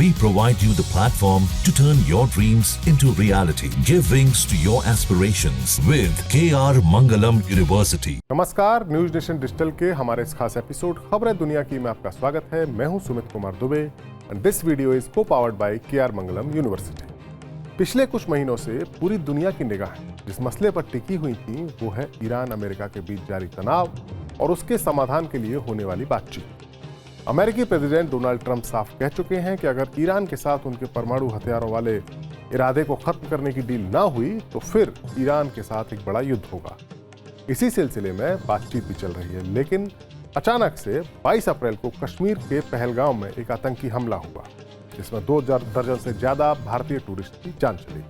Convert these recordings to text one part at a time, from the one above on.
We provide you the platform to turn your dreams into reality. Give wings to your aspirations with KR Mangalam University. नमस्कार, news nation digital के हमारे इस खास episode खबरें दुनिया की में आपका स्वागत है। मैं हूं Sumit Kumar Dubey and this video is co-powered by KR Mangalam university. पिछले कुछ महीनों से पूरी दुनिया की निगाहें जिस मसले पर टिकी हुई थी वो है ईरान अमेरिका के बीच जारी तनाव और उसके समाधान के लिए होने वाली बातचीत। अमेरिकी प्रेसिडेंट डोनाल्ड ट्रंप साफ कह चुके हैं कि अगर ईरान के साथ उनके परमाणु हथियारों वाले इरादे को खत्म करने की डील ना हुई तो फिर ईरान के साथ एक बड़ा युद्ध होगा। इसी सिलसिले में बातचीत भी चल रही है, लेकिन अचानक से 22 अप्रैल को कश्मीर के पहलगाम में एक आतंकी हमला हुआ जिसमें 2 दर्जन से ज्यादा भारतीय टूरिस्ट की जान चली।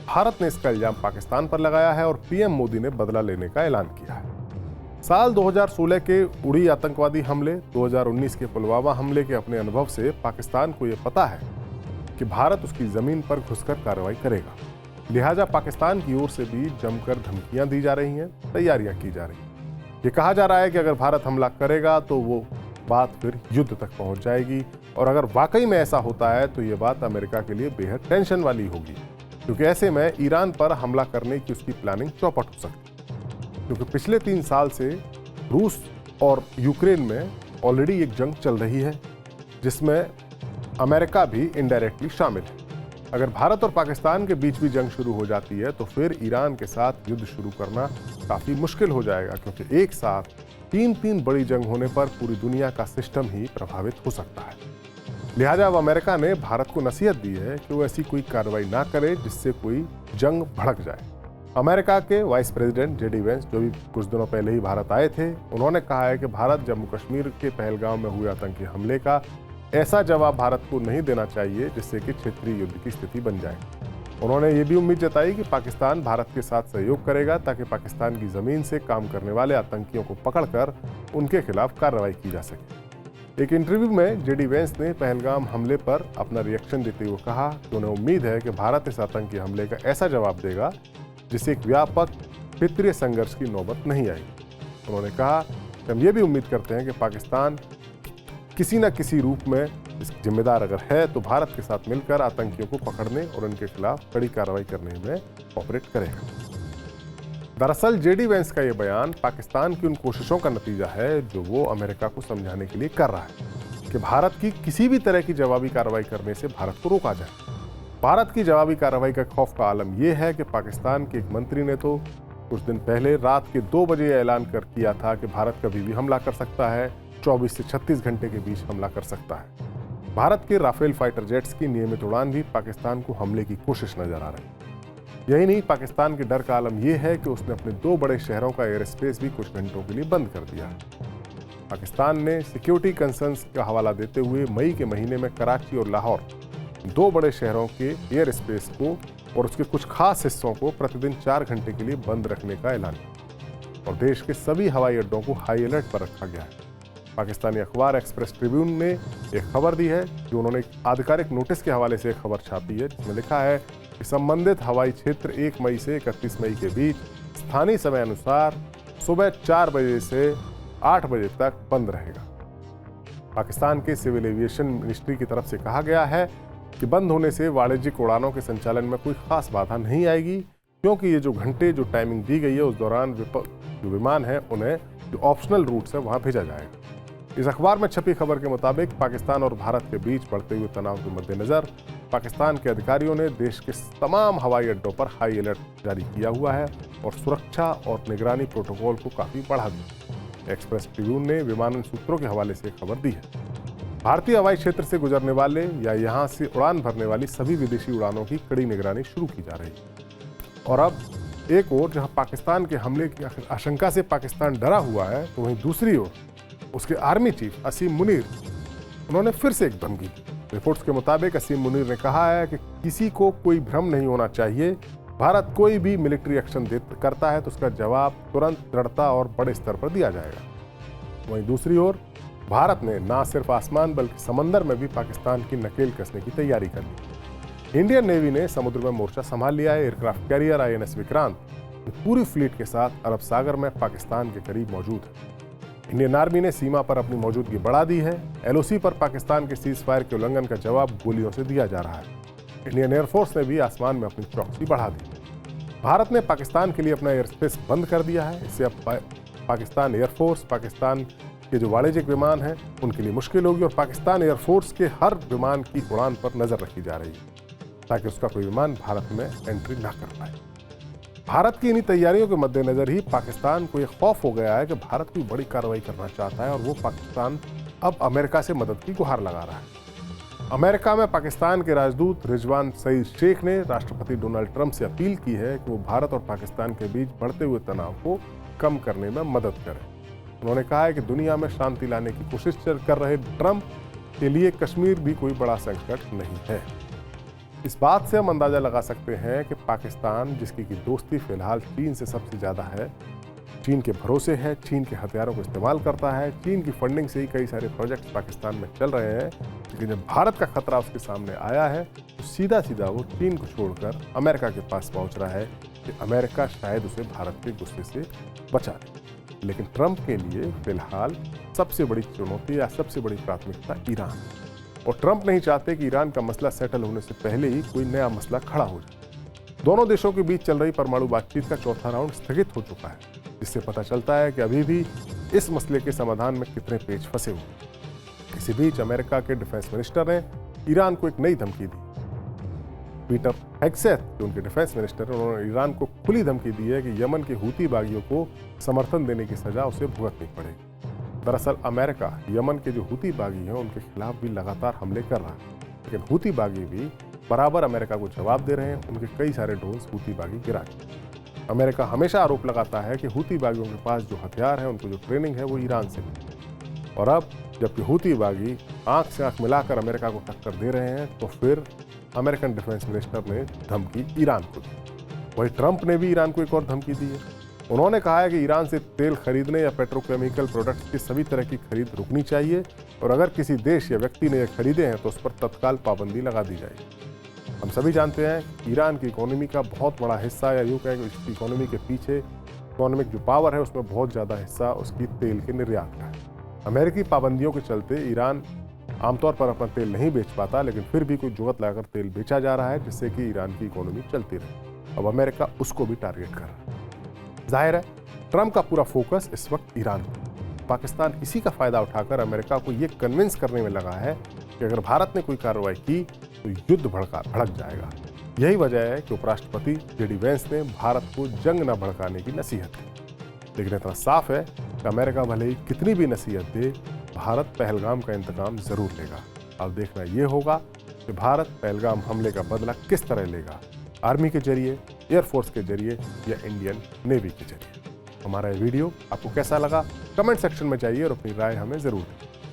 भारत ने इसका इल्जाम पाकिस्तान पर लगाया है और पीएम मोदी ने बदला लेने का ऐलान किया है। साल 2016 के उड़ी आतंकवादी हमले, 2019 के पुलवामा हमले के अपने अनुभव से पाकिस्तान को यह पता है कि भारत उसकी जमीन पर घुसकर कार्रवाई करेगा। लिहाजा पाकिस्तान की ओर से भी जमकर धमकियां दी जा रही हैं, तैयारियां की जा रही हैं। ये कहा जा रहा है कि अगर भारत हमला करेगा तो वो बात फिर युद्ध तक पहुंच जाएगी और अगर वाकई में ऐसा होता है तो ये बात अमेरिका के लिए बेहद टेंशन वाली होगी, क्योंकि ऐसे में ईरान पर हमला करने की उसकी प्लानिंग चौपट हो सकती है। क्योंकि पिछले 3 साल से रूस और यूक्रेन में ऑलरेडी एक जंग चल रही है जिसमें अमेरिका भी इनडायरेक्टली शामिल है। अगर भारत और पाकिस्तान के बीच भी जंग शुरू हो जाती है तो फिर ईरान के साथ युद्ध शुरू करना काफ़ी मुश्किल हो जाएगा, क्योंकि एक साथ 3 बड़ी जंग होने पर पूरी दुनिया का सिस्टम ही प्रभावित हो सकता है। लिहाजा अब अमेरिका ने भारत को नसीहत दी है कि वो ऐसी कोई कार्रवाई ना करे जिससे कोई जंग भड़क जाए। अमेरिका के वाइस प्रेसिडेंट JD वेंस, जो भी कुछ दिनों पहले ही भारत आए थे, उन्होंने कहा है कि भारत जम्मू कश्मीर के पहलगाम में हुए आतंकी हमले का ऐसा जवाब भारत को नहीं देना चाहिए जिससे कि क्षेत्रीय युद्ध की स्थिति बन जाए। उन्होंने ये भी उम्मीद जताई कि पाकिस्तान भारत के साथ सहयोग करेगा ताकि पाकिस्तान की जमीन से काम करने वाले आतंकियों को पकड़कर उनके खिलाफ कार्रवाई की जा सके। एक इंटरव्यू में JD वेंस ने पहलगाम हमले पर अपना रिएक्शन देते हुए कहा कि उन्हें उम्मीद है कि भारत इस आतंकी हमले का ऐसा जवाब देगा जिससे एक व्यापक क्षेत्रीय संघर्ष की नौबत नहीं आई। उन्होंने कहा कि हम ये भी उम्मीद करते हैं कि पाकिस्तान किसी न किसी रूप में इसकी जिम्मेदार अगर है तो भारत के साथ मिलकर आतंकियों को पकड़ने और उनके खिलाफ कड़ी कार्रवाई करने में ऑपरेट करेगा। दरअसल JD वेंस का ये बयान पाकिस्तान की उन कोशिशों का नतीजा है जो वो अमेरिका को समझाने के लिए कर रहा है कि भारत की किसी भी तरह की जवाबी कार्रवाई करने से भारत को रोका जाए। भारत की जवाबी कार्रवाई का खौफ का आलम यह है कि पाकिस्तान के एक मंत्री ने तो कुछ दिन पहले रात के 2 बजे ऐलान कर किया था कि भारत कभी भी हमला कर सकता है, 24 से 36 घंटे के बीच हमला कर सकता है। भारत के राफेल फाइटर जेट्स की नियमित उड़ान भी पाकिस्तान को हमले की कोशिश नजर आ रही। यही नहीं, पाकिस्तान के डर का आलम यह है कि उसने अपने 2 बड़े शहरों का एयर स्पेस भी कुछ घंटों के लिए बंद कर दिया। पाकिस्तान ने सिक्योरिटी कंसर्न्स का हवाला देते हुए मई के महीने में कराची और लाहौर 2 बड़े शहरों के एयर स्पेस को और उसके कुछ खास हिस्सों को प्रतिदिन 4 घंटे के लिए बंद रखने का ऐलान किया और देश के सभी हवाई अड्डों को हाई अलर्ट पर रखा गया है। पाकिस्तानी अखबार एक्सप्रेस ट्रिब्यून ने एक खबर दी है जो उन्होंने एक आधिकारिक नोटिस के हवाले से एक खबर छापी है जिसमें लिखा है कि संबंधित हवाई क्षेत्र 1 मई से 31 मई के बीच स्थानीय समय अनुसार सुबह 4 बजे से 8 बजे तक बंद रहेगा। पाकिस्तान के सिविल एविएशन मिनिस्ट्री की तरफ से कहा गया है कि बंद होने से वाणिज्यिक उड़ानों के संचालन में कोई खास बाधा नहीं आएगी, क्योंकि ये जो घंटे जो टाइमिंग दी गई है उस दौरान जो विमान है उन्हें जो ऑप्शनल रूट से वहां भेजा जाएगा। इस अखबार में छपी खबर के मुताबिक पाकिस्तान और भारत के बीच बढ़ते हुए तनाव के मद्देनजर पाकिस्तान के अधिकारियों ने देश के तमाम हवाई अड्डों पर हाई अलर्ट जारी किया हुआ है और सुरक्षा और निगरानी प्रोटोकॉल को काफी बढ़ा दिया। एक्सप्रेस ट्रिब्यून ने विमानन सूत्रों के हवाले से खबर दी है। भारतीय हवाई क्षेत्र से गुजरने वाले या यहां से उड़ान भरने वाली सभी विदेशी उड़ानों की कड़ी निगरानी शुरू की जा रही है। और अब एक ओर जहां पाकिस्तान के हमले की आशंका से पाकिस्तान डरा हुआ है, तो वहीं दूसरी ओर उसके आर्मी चीफ असीम मुनीर, उन्होंने फिर से एक धमकी दी। रिपोर्ट्स के मुताबिक असीम मुनीर ने कहा है कि किसी को कोई भ्रम नहीं होना चाहिए, भारत कोई भी मिलिट्री एक्शन करता है तो उसका जवाब तुरंत, दृढ़ता और बड़े स्तर पर दिया जाएगा। वहीं दूसरी ओर भारत ने न सिर्फ आसमान बल्कि समंदर में भी पाकिस्तान की नकेल कसने की तैयारी कर ली। इंडियन नेवी ने समुद्र में मोर्चा संभाल लिया है। एयरक्राफ्ट कैरियर INS विक्रांत पूरी फ्लीट के साथ अरब सागर में पाकिस्तान के करीब मौजूद है। इंडियन आर्मी ने सीमा पर अपनी मौजूदगी बढ़ा दी है। LOC पर पाकिस्तान के सीज फायर के उल्लंघन का जवाब गोलियों से दिया जा रहा है। इंडियन एयरफोर्स ने भी आसमान में अपनी चौकसी बढ़ा दी। भारत ने पाकिस्तान के लिए अपना एयर स्पेस बंद कर दिया है। इससे अब पाकिस्तान एयरफोर्स, पाकिस्तान के जो वाणिज्यिक विमान हैं उनके लिए मुश्किल होगी और पाकिस्तान एयरफोर्स के हर विमान की उड़ान पर नजर रखी जा रही है ताकि उसका कोई विमान भारत में एंट्री ना कर पाए। भारत की इन्हीं तैयारियों के मद्देनजर ही पाकिस्तान को यह खौफ हो गया है कि भारत कोई बड़ी कार्रवाई करना चाहता है और वो पाकिस्तान अब अमेरिका से मदद की गुहार लगा रहा है। अमेरिका में पाकिस्तान के राजदूत रिजवान सईद शेख ने राष्ट्रपति डोनाल्ड ट्रंप से अपील की है कि वो भारत और पाकिस्तान के बीच बढ़ते हुए तनाव को कम करने में मदद करें। उन्होंने कहा है कि दुनिया में शांति लाने की कोशिश कर रहे ट्रंप के लिए कश्मीर भी कोई बड़ा संकट नहीं है। इस बात से हम अंदाजा लगा सकते हैं कि पाकिस्तान, जिसकी की दोस्ती फिलहाल चीन से सबसे ज्यादा है, चीन के भरोसे है, चीन के हथियारों को इस्तेमाल करता है, चीन की फंडिंग से ही कई सारे प्रोजेक्ट्स पाकिस्तान में चल रहे हैं, लेकिन जब भारत का खतरा उसके सामने आया है तो सीधा सीधा वो चीन को छोड़कर अमेरिका के पास पहुंच रहा है कि अमेरिका शायद उसे भारत के गुस्से से बचा ले। लेकिन ट्रंप के लिए फिलहाल सबसे बड़ी चुनौती या सबसे बड़ी प्राथमिकता ईरान, और ट्रंप नहीं चाहते कि ईरान का मसला सेटल होने से पहले ही कोई नया मसला खड़ा हो जाए। दोनों देशों के बीच चल रही परमाणु बातचीत का चौथा राउंड स्थगित हो चुका है, जिससे पता चलता है कि अभी भी इस मसले के समाधान में कितने पेच फंसे हुए। इसी बीच अमेरिका के डिफेंस मिनिस्टर ने ईरान को एक नई धमकी दी। पीटर हेग्सेथ, जो उनके डिफेंस मिनिस्टर हैं, उन्होंने ईरान को खुली धमकी दी है कि यमन के हूती बागियों को समर्थन देने की सजा उसे भुगतनी पड़ेगी। दरअसल अमेरिका यमन के जो हूती बागी हैं उनके खिलाफ भी लगातार हमले कर रहा है, लेकिन हूती बागी भी बराबर अमेरिका को जवाब दे रहे हैं। उनके कई सारे ड्रोन्स हूती बागी गिरा चुके। अमेरिका हमेशा आरोप लगाता है कि हूती बागियों के पास जो हथियार है, उनको जो ट्रेनिंग है, वो ईरान से है। और अब जबकि हूती बागी आंख से आंख मिलाकर अमेरिका को टक्कर दे रहे हैं, तो फिर अमेरिकन डिफेंस मिनिस्टर ने धमकी ईरान को दी। वहीं ट्रंप ने भी ईरान को एक और धमकी दी है। उन्होंने कहा है कि ईरान से तेल खरीदने या पेट्रोकेमिकल प्रोडक्ट्स की सभी तरह की खरीद रुकनी चाहिए, और अगर किसी देश या व्यक्ति ने यह खरीदे हैं तो उस पर तत्काल पाबंदी लगा दी जाएगी। हम सभी जानते हैं ईरान की इकोनॉमी का बहुत बड़ा हिस्सा, या यूँ कहें कि इकोनॉमी के पीछे इकोनॉमिक जो पावर है उसमें बहुत ज़्यादा हिस्सा उसकी तेल के निर्यात का है। अमेरिकी पाबंदियों के चलते ईरान आमतौर पर अपना तेल नहीं बेच पाता, लेकिन फिर भी कोई जुगत लगाकर तेल बेचा जा रहा है जिससे कि ईरान की इकोनॉमी चलती रहे। अब अमेरिका उसको भी टारगेट कर रहा है। जाहिर है ट्रंप का पूरा फोकस इस वक्त ईरान पर। पाकिस्तान इसी का फायदा उठाकर अमेरिका को ये कन्विंस करने में लगा है कि अगर भारत ने कोई कार्रवाई की तो युद्ध भड़क जाएगा। यही वजह है कि उपराष्ट्रपति JD वैंस ने भारत को जंग न भड़काने की नसीहत की। लेकिन इतना साफ है कि अमेरिका भले ही कितनी भी नसीहत दे, भारत पहलगाम का इंतकाम जरूर लेगा। अब देखना यह होगा कि भारत पहलगाम हमले का बदला किस तरह लेगा, आर्मी के जरिए, एयरफोर्स के जरिए या इंडियन नेवी के जरिए। हमारा ये वीडियो आपको कैसा लगा कमेंट सेक्शन में जाइए और अपनी राय हमें जरूर दें।